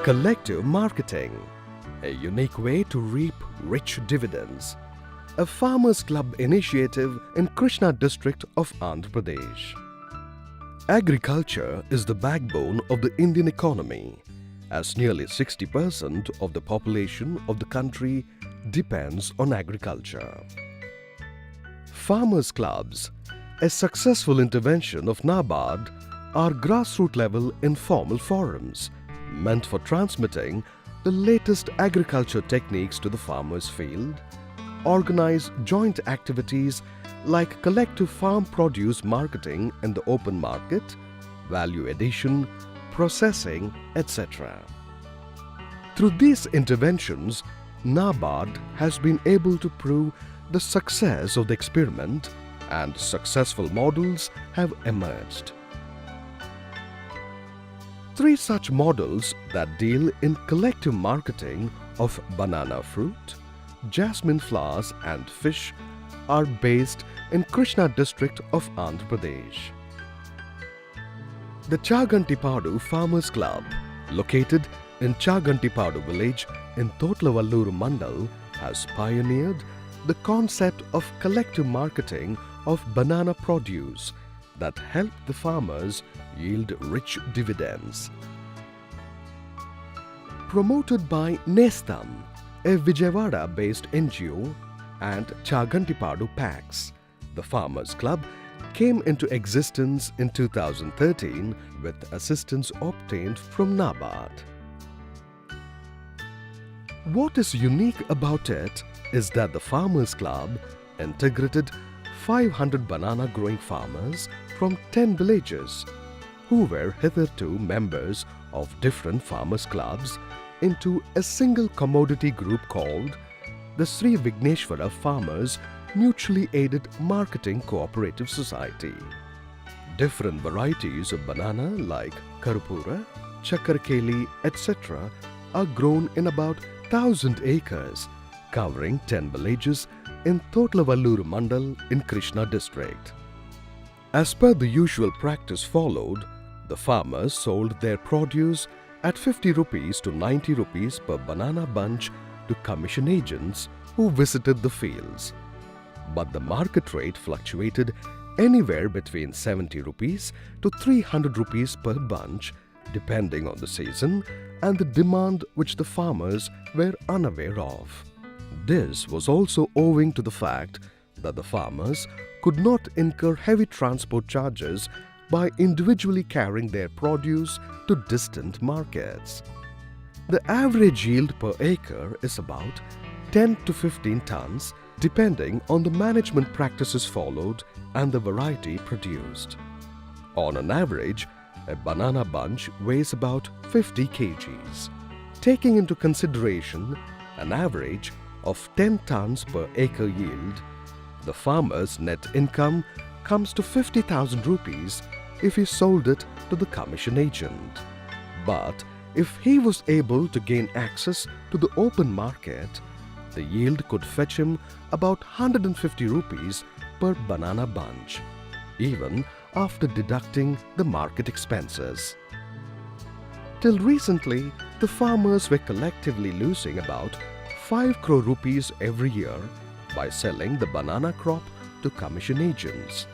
Collective marketing, a unique way to reap rich dividends. A farmers club initiative in Krishna district of Andhra Pradesh. Agriculture is the backbone of the Indian economy, as nearly 60% of the population of the country depends on agriculture. Farmers clubs, a successful intervention of NABARD, are grassroots level informal forums meant for transmitting the latest agriculture techniques to the farmers' field, organize joint activities like collective farm produce marketing in the open market, value addition, processing, etc. Through these interventions, NABARD has been able to prove the success of the experiment and successful models have emerged. 3 such models that deal in collective marketing of banana fruit, jasmine flowers and fish are based in Krishna district of Andhra Pradesh. The Chagantipadu Farmers Club, located in Chagantipadu village in Totlavalluru Mandal, has pioneered the concept of collective marketing of banana produce that help the farmers yield rich dividends. Promoted by Nestam, a Vijayawada-based NGO, and Chagantipadu PACS, the Farmers Club came into existence in 2013 with assistance obtained from NABARD. What is unique about it is that the Farmers Club integrated 500 banana growing farmers from 10 villages who were hitherto members of different farmers clubs into a single commodity group called the Sri Vigneshwara Farmers Mutually Aided Marketing Cooperative Society. Different varieties of banana like Karpura, Chakarkeli, etc. are grown in about 1,000 acres, covering 10 villages in Totlavalluru Mandal in Krishna district. As per the usual practice followed, the farmers sold their produce at 50 rupees to 90 rupees per banana bunch to commission agents who visited the fields. But the market rate fluctuated anywhere between 70 rupees to 300 rupees per bunch depending on the season and the demand which the farmers were unaware of. This was also owing to the fact that the farmers could not incur heavy transport charges by individually carrying their produce to distant markets. The average yield per acre is about 10 to 15 tons depending on the management practices followed and the variety produced. On an average, a banana bunch weighs about 50 kgs. Taking into consideration an average of 10 tons per acre yield, the farmer's net income comes to 50,000 rupees if he sold it to the commission agent. But if he was able to gain access to the open market, the yield could fetch him about 150 rupees per banana bunch, even after deducting the market expenses. Till recently, the farmers were collectively losing about 5 crore rupees every year by selling the banana crop to commission agents.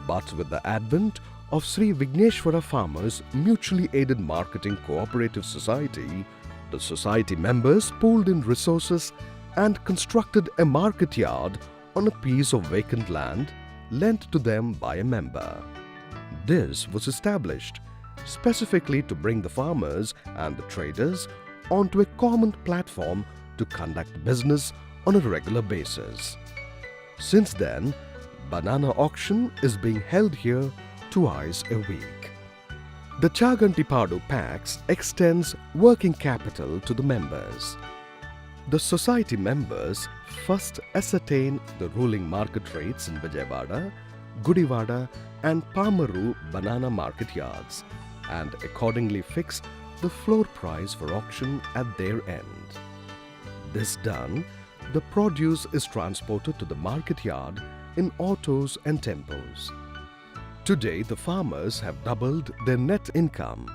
But with the advent of Sri Vigneshwara Farmers Mutually Aided Marketing Cooperative Society, the society members pooled in resources and constructed a market yard on a piece of vacant land lent to them by a member. This was established specifically to bring the farmers and the traders onto a common platform to conduct business on a regular basis. Since then, banana auction is being held here twice a week. The Chagantipadu PACS extends working capital to the members. The society members first ascertain the ruling market rates in Vijayawada, Gudivada and Pamaru banana market yards and accordingly fix the floor price for auction at their end. This done, the produce is transported to the market yard in autos and tempos. Today, the farmers have doubled their net income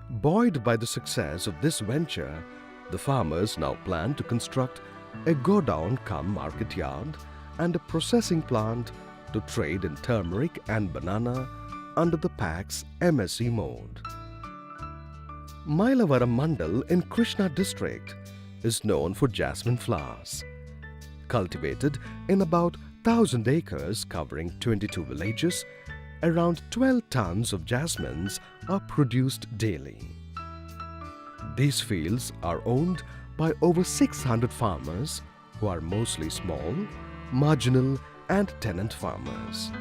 Buoyed by the success of this venture, the farmers now plan to construct a godown cum market yard and a processing plant to trade in turmeric and banana under the PAC's MSC mode. Mailavaram Mandal in Krishna district is known for jasmine flowers. Cultivated in about 1,000 acres covering 22 villages, around 12 tons of jasmines are produced daily. These fields are owned by over 600 farmers who are mostly small, marginal and tenant farmers.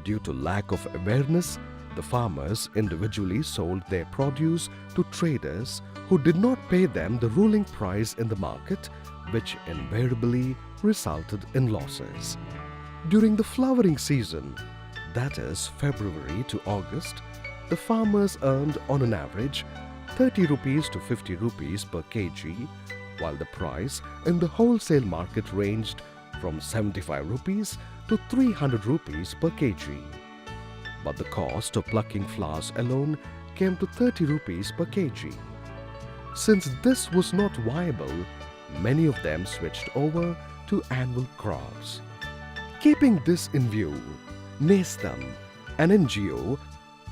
Due to lack of awareness, the farmers individually sold their produce to traders who did not pay them the ruling price in the market, which invariably resulted in losses. During the flowering season, that is February to August, the farmers earned on an average 30 rupees to 50 rupees per kg, while the price in the wholesale market ranged from 75 rupees to 300 rupees per kg. But the cost of plucking flowers alone came to 30 rupees per kg. Since this was not viable, many of them switched over to annual crops. Keeping this in view, Nestam, an NGO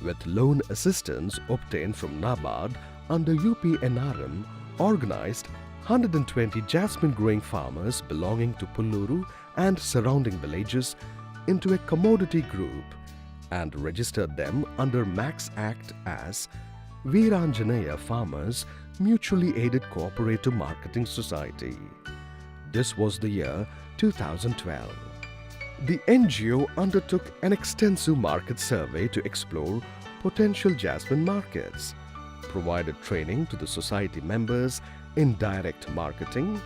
with loan assistance obtained from NABARD under UPNRM, organized 120 jasmine growing farmers belonging to Pulluru and surrounding villages into a commodity group and registered them under Max Act as Veeranjanaya Farmers Mutually Aided Cooperative Marketing Society. This was the year 2012. The NGO undertook an extensive market survey to explore potential jasmine markets, provided training to the society members in direct marketing,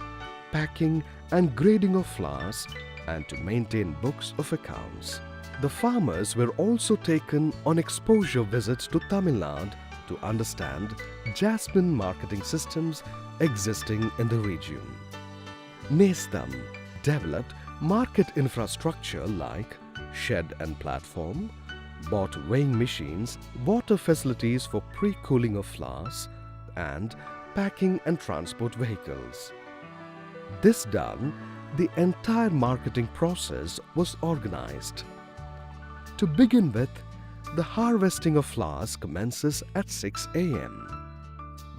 packing and grading of flowers, and to maintain books of accounts. The farmers were also taken on exposure visits to Tamil Nadu to understand jasmine marketing systems existing in the region. Nestam developed market infrastructure like shed and platform, bought weighing machines, water facilities for pre-cooling of flowers, and packing and transport vehicles. This done, the entire marketing process was organized. To begin with, the harvesting of flowers commences at 6 a.m.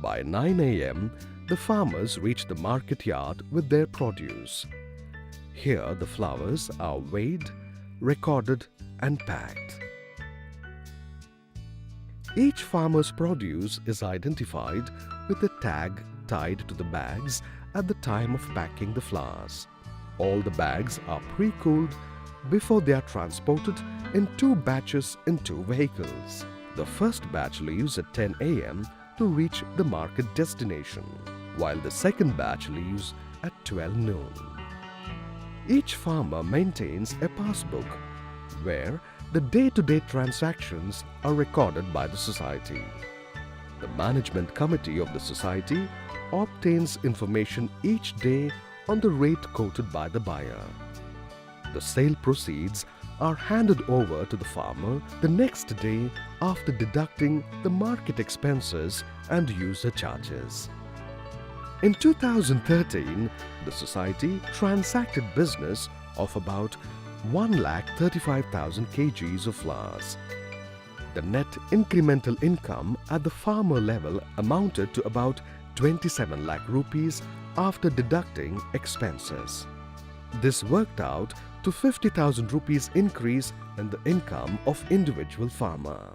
By 9 a.m., the farmers reach the market yard with their produce. Here, the flowers are weighed, recorded, and packed. Each farmer's produce is identified with a tag tied to the bags at the time of packing the flowers. All the bags are pre-cooled before they are transported in 2 batches in 2 vehicles. The first batch leaves at 10 a.m. to reach the market destination, while the second batch leaves at 12 noon. Each farmer maintains a passbook where the day-to-day transactions are recorded by the society. The management committee of the society obtains information each day on the rate quoted by the buyer. The sale proceeds are handed over to the farmer the next day after deducting the market expenses and user charges. In 2013, the society transacted business of about 1,35,000 kgs of flowers. The net incremental income at the farmer level amounted to about 27 lakh rupees after deducting expenses. This worked out to 50,000 rupees increase in the income of individual farmer.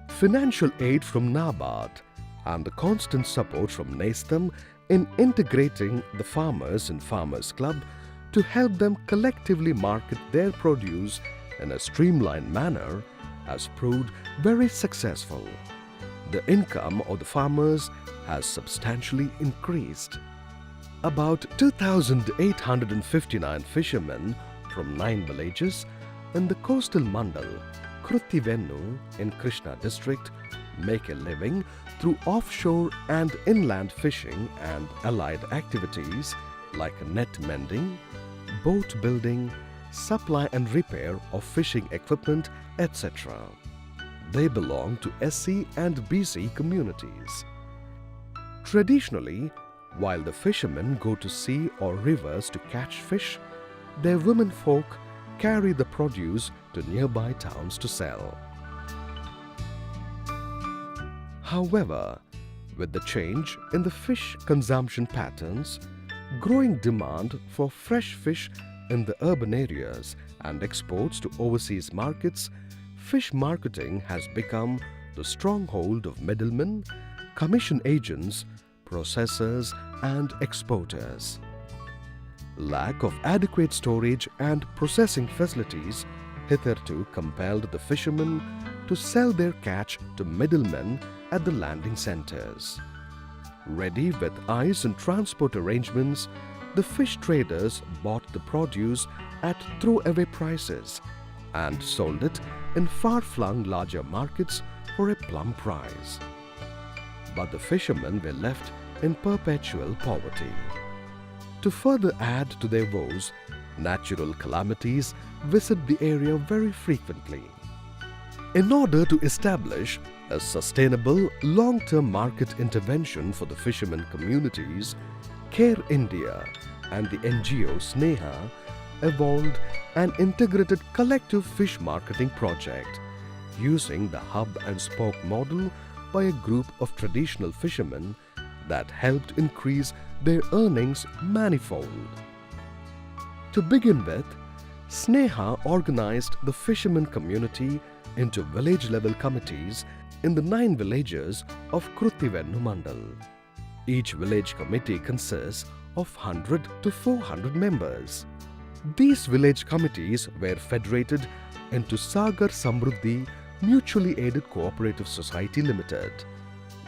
Financial aid from NABARD and the constant support from Nestam in integrating the farmers in Farmers Club to help them collectively market their produce in a streamlined manner has proved very successful. The income of the farmers has substantially increased. About 2,859 fishermen from 9 villages in the coastal mandal Kruthivennu in Krishna district make a living through offshore and inland fishing and allied activities like net mending, boat building, supply and repair of fishing equipment, etc. They belong to SC and BC communities. Traditionally, while the fishermen go to sea or rivers to catch fish, their women folk carry the produce to nearby towns to sell. However, with the change in the fish consumption patterns, growing demand for fresh fish in the urban areas and exports to overseas markets, fish marketing has become the stronghold of middlemen, commission agents, processors, and exporters. Lack of adequate storage and processing facilities hitherto compelled the fishermen to sell their catch to middlemen at the landing centers. Ready with ice and transport arrangements, the fish traders bought the produce at throwaway prices and sold it in far-flung larger markets for a plum price. But the fishermen were left in perpetual poverty. To further add to their woes, natural calamities visit the area very frequently. In order to establish a sustainable long-term market intervention for the fishermen communities, Care India and the NGO Sneha evolved an integrated collective fish marketing project using the hub and spoke model by a group of traditional fishermen that helped increase their earnings manifold. To begin with, Sneha organized the fishermen community into village-level committees in the 9 villages of Kruthivennu Mandal. Each village committee consists of 100 to 400 members. These village committees were federated into Sagar Samruddhi Mutually Aided Cooperative Society Limited,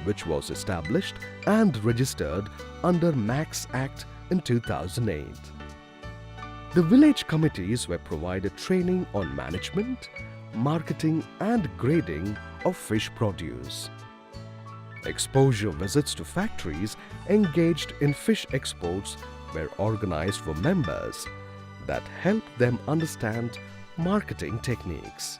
which was established and registered under MAX Act in 2008. The village committees were provided training on management, marketing and grading of fish produce. Exposure visits to factories engaged in fish exports were organized for members that helped them understand marketing techniques.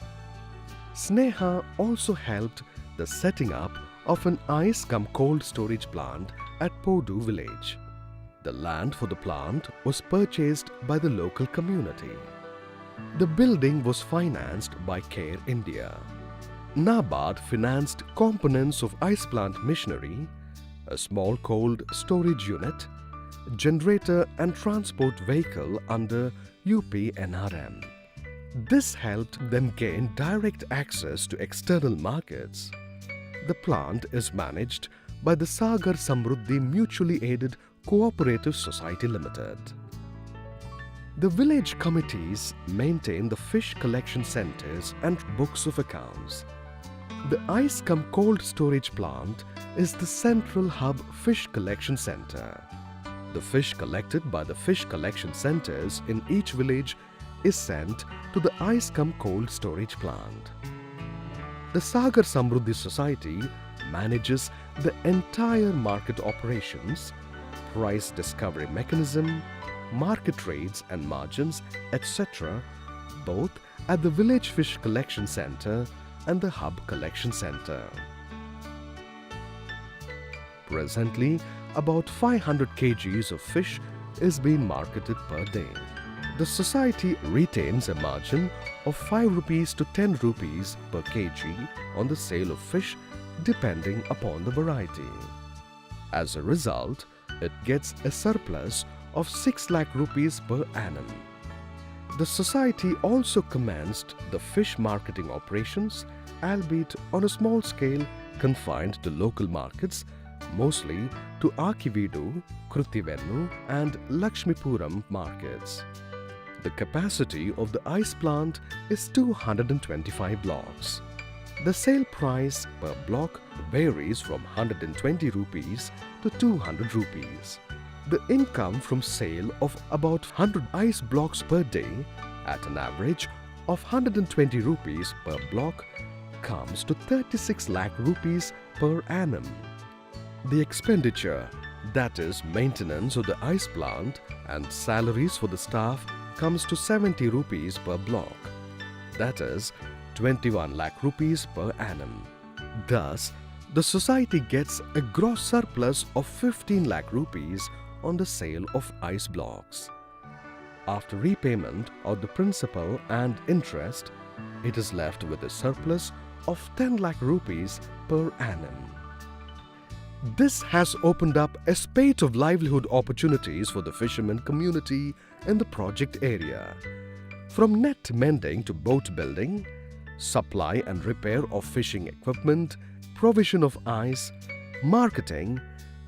Sneha also helped the setting up of an ice-cum-cold storage plant at Podu village. The land for the plant was purchased by the local community. The building was financed by Care India. NABARD financed components of ice plant machinery, a small cold storage unit, generator and transport vehicle under UPNRM. This helped them gain direct access to external markets. The plant is managed by the Sagar Samruddhi Mutually Aided Cooperative Society Limited. The village committees maintain the fish collection centers and books of accounts. The ice-cum-cold storage plant is the central hub fish collection center. The fish collected by the fish collection centers in each village is sent to the ice-cum-cold storage plant. The Sagar Samruddhi Society manages the entire market operations, price discovery mechanism, market rates and margins, etc., both at the village fish collection center and the hub collection center. Presently, about 500 kgs of fish is being marketed per day. The society retains a margin of 5 rupees to 10 rupees per kg on the sale of fish depending upon the variety. As a result, it gets a surplus of 6 lakh rupees per annum. The society also commenced the fish marketing operations, albeit on a small scale confined to local markets, mostly to Akividu, Kruthivennu and Lakshmipuram markets. The capacity of the ice plant is 225 blocks. The sale price per block varies from 120 rupees to 200 rupees. The income from sale of about 100 ice blocks per day at an average of 120 rupees per block comes to 36 lakh rupees per annum. The expenditure, that is maintenance of the ice plant and salaries for the staff, comes to 70 rupees per block. That is 21 lakh rupees per annum. Thus, the society gets a gross surplus of 15 lakh rupees on the sale of ice blocks. After repayment of the principal and interest, it is left with a surplus of 10 lakh rupees per annum. This has opened up a spate of livelihood opportunities for the fishermen community in the project area. From net mending to boat building, supply and repair of fishing equipment, provision of ice, marketing,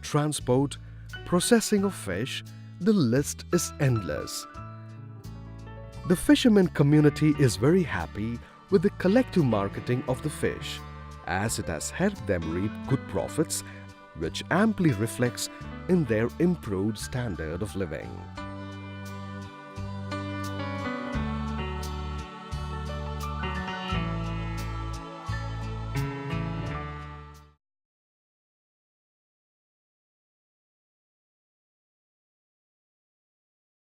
transport, processing of fish, the list is endless. The fishermen community is very happy with the collective marketing of the fish, as it has helped them reap good profits, which amply reflects in their improved standard of living.